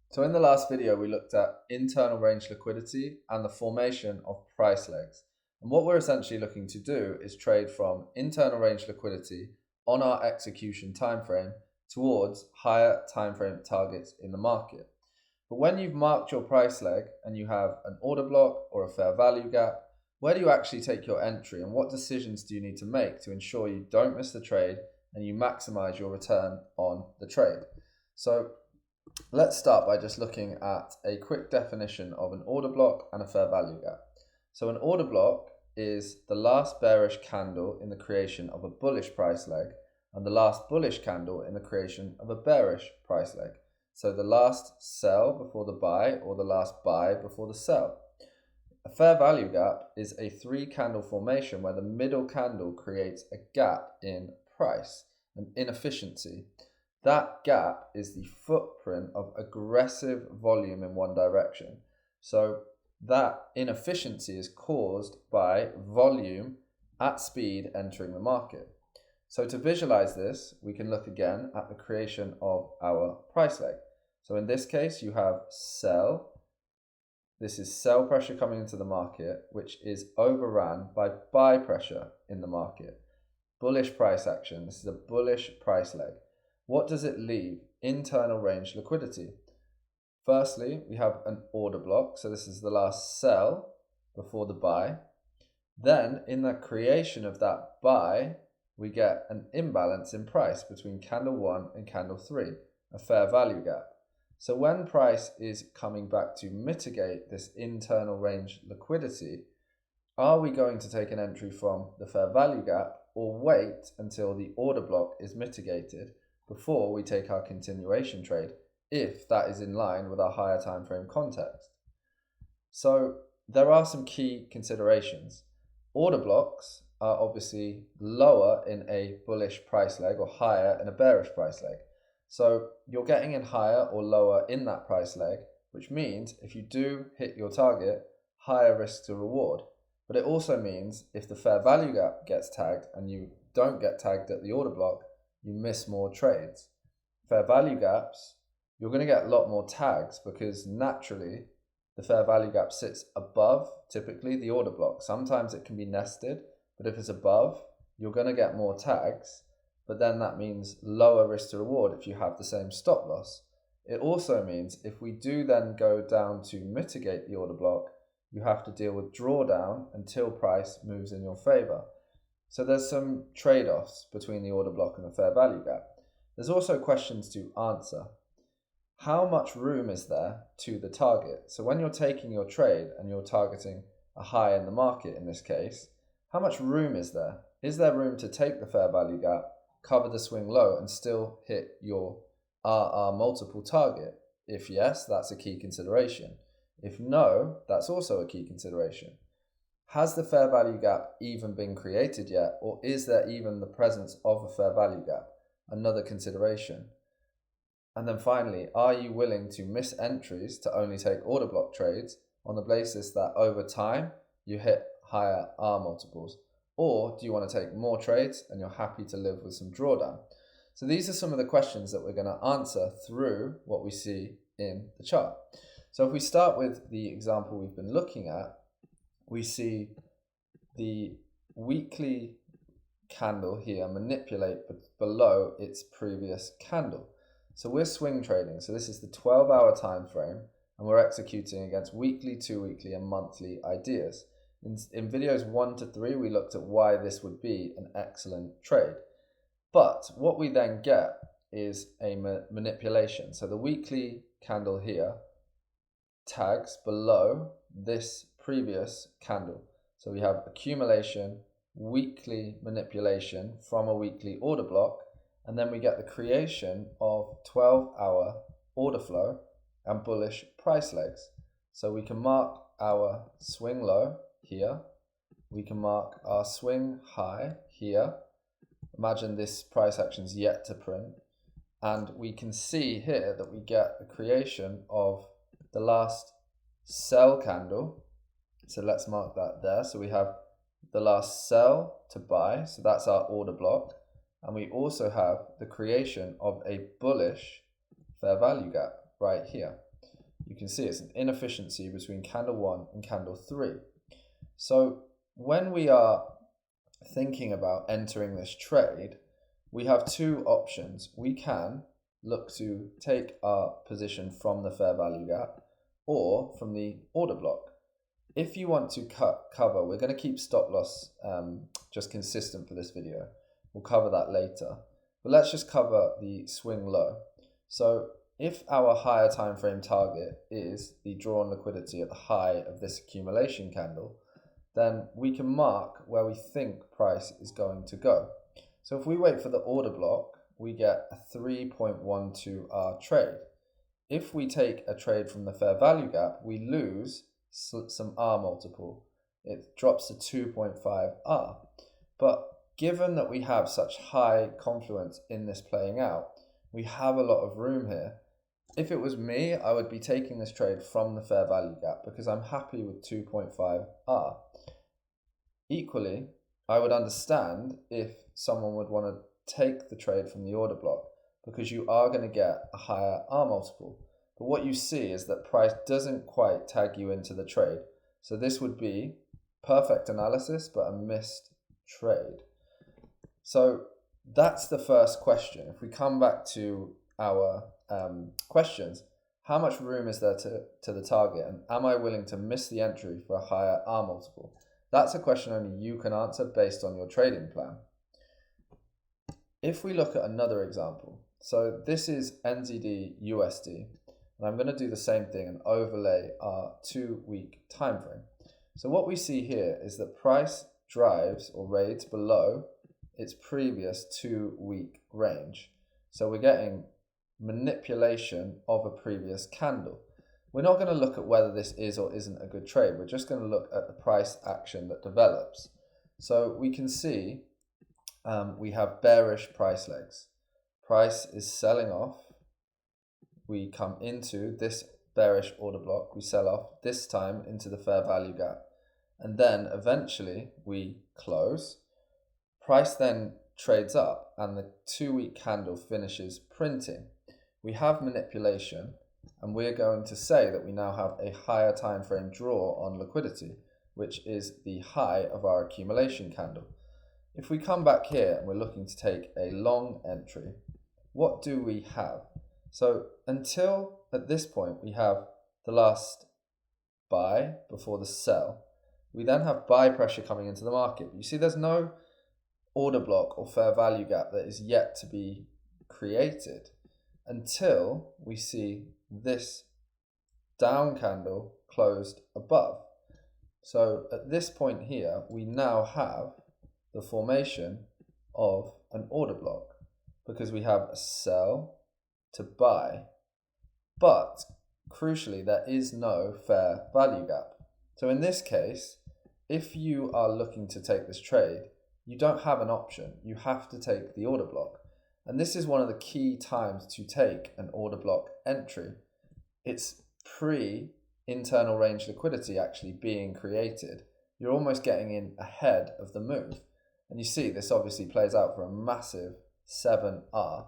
So in the last video, we looked at internal range liquidity and the formation of price legs. And what we're essentially looking to do is trade from internal range liquidity on our execution timeframe towards higher timeframe targets in the market. But when you've marked your price leg and you have an order block or a fair value gap, where do you actually take your entry and what decisions do you need to make to ensure you don't miss the trade and you maximize your return on the trade? So let's start by just looking at a quick definition of an order block and a fair value gap. So an order block is the last bearish candle in the creation of a bullish price leg and the last bullish candle in the creation of a bearish price leg. So the last sell before the buy or the last buy before the sell. A fair value gap is a 3-candle formation where the middle candle creates a gap in price, an inefficiency. That gap is the footprint of aggressive volume in one direction. So that inefficiency is caused by volume at speed entering the market. So to visualize this, we can look again at the creation of our price leg. So in this case, you have sell. This is sell pressure coming into the market, which is overran by buy pressure in the market. Bullish price action. This is a bullish price leg. What does it leave? Internal range liquidity. Firstly, we have an order block. So this is the last sell before the buy. Then in the creation of that buy, we get an imbalance in price between candle 1 and candle 3, a fair value gap. So when price is coming back to mitigate this internal range liquidity, are we going to take an entry from the fair value gap or wait until the order block is mitigated before we take our continuation trade, if that is in line with our higher time frame context? So there are some key considerations. Order blocks are obviously lower in a bullish price leg or higher in a bearish price leg. So you're getting in higher or lower in that price leg, which means if you do hit your target, higher risk to reward. But it also means if the fair value gap gets tagged and you don't get tagged at the order block, you miss more trades. Fair value gaps, you're going to get a lot more tags because naturally the fair value gap sits above typically the order block. Sometimes it can be nested, but if it's above, you're going to get more tags. But then that means lower risk to reward if you have the same stop loss. It also means if we do then go down to mitigate the order block, you have to deal with drawdown until price moves in your favor. So there's some trade-offs between the order block and the fair value gap. There's also questions to answer. How much room is there to the target? So when you're taking your trade and you're targeting a high in the market in this case, how much room is there? Is there room to take the fair value gap, cover the swing low and still hit your RR multiple target? If yes, that's a key consideration. If no, that's also a key consideration. Has the fair value gap even been created yet, or is there even the presence of a fair value gap? Another consideration. And then finally, are you willing to miss entries to only take order block trades on the basis that over time you hit higher R multiples? Or do you want to take more trades and you're happy to live with some drawdown? So these are some of the questions that we're going to answer through what we see in the chart. So if we start with the example we've been looking at, we see the weekly candle here manipulate below its previous candle. So we're swing trading. So this is the 12-hour time frame and we're executing against weekly, 2-weekly and monthly ideas. In videos 1 to 3, we looked at why this would be an excellent trade. But what we then get is a manipulation. So the weekly candle here tags below this previous candle. So we have accumulation, weekly manipulation from a weekly order block, and then we get the creation of 12-hour order flow and bullish price legs. So we can mark our swing low here, we can mark our swing high here. Imagine this price action is yet to print, and we can see here that we get the creation of the last sell candle. So let's mark that there. So we have the last sell to buy, so that's our order block, and we also have the creation of a bullish fair value gap right here. you can see it's an inefficiency between candle 1 and candle 3. So when we are thinking about entering this trade, we have two options. We can look to take our position from the fair value gap or from the order block. If you want to cover, we're going to keep stop loss just consistent for this video. We'll cover that later. But let's just cover the swing low. So if our higher time frame target is the drawn liquidity at the high of this accumulation candle, then we can mark where we think price is going to go. So if we wait for the order block, we get a 3.12R trade. If we take a trade from the fair value gap, we lose some R multiple. It drops to 2.5R. But given that we have such high confluence in this playing out, we have a lot of room here. If it was me, I would be taking this trade from the fair value gap because I'm happy with 2.5R. Equally, I would understand if someone would want to take the trade from the order block because you are going to get a higher R multiple. But what you see is that price doesn't quite tag you into the trade. So this would be perfect analysis, but a missed trade. So that's the first question. If we come back to our questions, how much room is there to the target, and am I willing to miss the entry for a higher R multiple? That's a question only you can answer based on your trading plan. If we look at another example, so this is NZDUSD, and I'm going to do the same thing and overlay our 2-week time frame. So what we see here is that price drives or raids below its previous 2-week range. So we're getting manipulation of a previous candle. We're not going to look at whether this is or isn't a good trade. We're just going to look at the price action that develops. So we can see we have bearish price legs. Price is selling off. We come into this bearish order block. We sell off, this time into the fair value gap. And then eventually we close. Price then trades up and the 2-week candle finishes printing. We have manipulation, and we're going to say that we now have a higher time frame draw on liquidity, which is the high of our accumulation candle. If we come back here and we're looking to take a long entry, what do we have? So until at this point we have the last buy before the sell, we then have buy pressure coming into the market. You see there's no order block or fair value gap that is yet to be created until we see this down candle closed above. So at this point here, we now have the formation of an order block because we have a sell to buy, but crucially there is no fair value gap. So in this case, if you are looking to take this trade, you don't have an option. You have to take the order block. And this is one of the key times to take an order block entry. It's pre-internal range liquidity actually being created. You're almost getting in ahead of the move. And you see this obviously plays out for a massive 7R.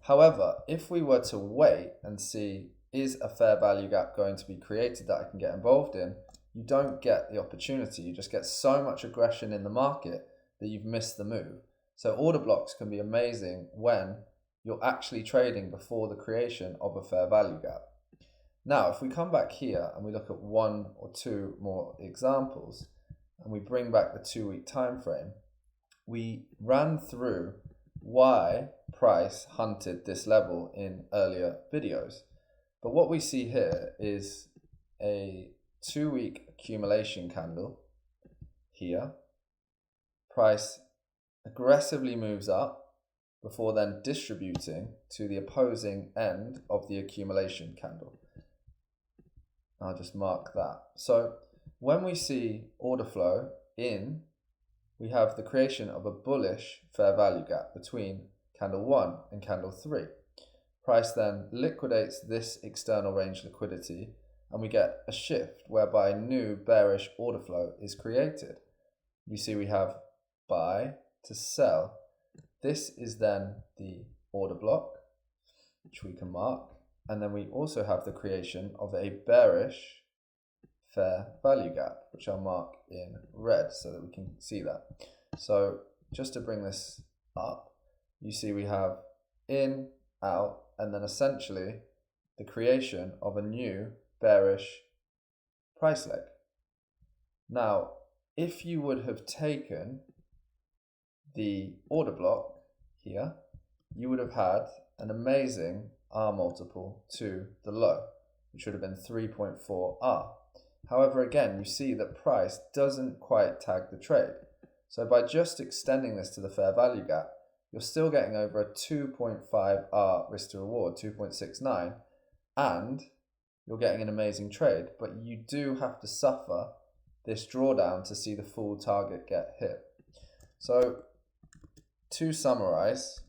However, if we were to wait and see, is a fair value gap going to be created that I can get involved in, you don't get the opportunity. You just get so much aggression in the market that you've missed the move. So order blocks can be amazing when you're actually trading before the creation of a fair value gap. Now, if we come back here and we look at one or two more examples and we bring back the 2-week time frame, we ran through why price hunted this level in earlier videos. But what we see here is a 2-week accumulation candle here. Price aggressively moves up before then distributing to the opposing end of the accumulation candle. I'll just mark that. So when we see order flow in, we have the creation of a bullish fair value gap between candle 1 and candle 3. Price then liquidates this external range liquidity and we get a shift whereby new bearish order flow is created. You see we have buy to sell. This is then the order block, which we can mark. And then we also have the creation of a bearish fair value gap, which I'll mark in red so that we can see that. So just to bring this up, you see we have in, out, and then essentially the creation of a new bearish price leg. Now, if you would have taken the order block here, you would have had an amazing R multiple to the low, which would have been 3.4 R. However, again, you see that price doesn't quite tag the trade. So by just extending this to the fair value gap, you're still getting over a 2.5 R risk to reward, 2.69, and you're getting an amazing trade, but you do have to suffer this drawdown to see the full target get hit. So to summarize,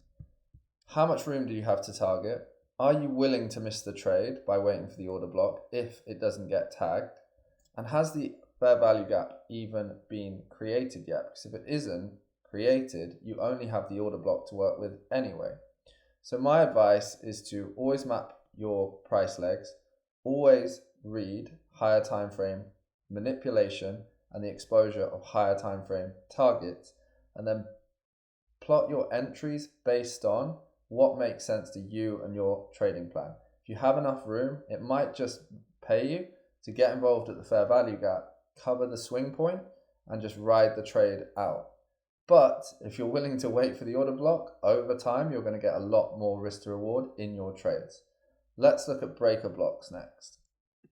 how much room do you have to target? Are you willing to miss the trade by waiting for the order block if it doesn't get tagged? And has the fair value gap even been created yet? Because if it isn't created, you only have the order block to work with anyway. So my advice is to always map your price legs, always read higher time frame manipulation and the exposure of higher time frame targets, and then plot your entries based on what makes sense to you and your trading plan. If you have enough room, it might just pay you to get involved at the fair value gap, cover the swing point, and just ride the trade out. But if you're willing to wait for the order block, over time, you're going to get a lot more risk to reward in your trades. Let's look at breaker blocks next.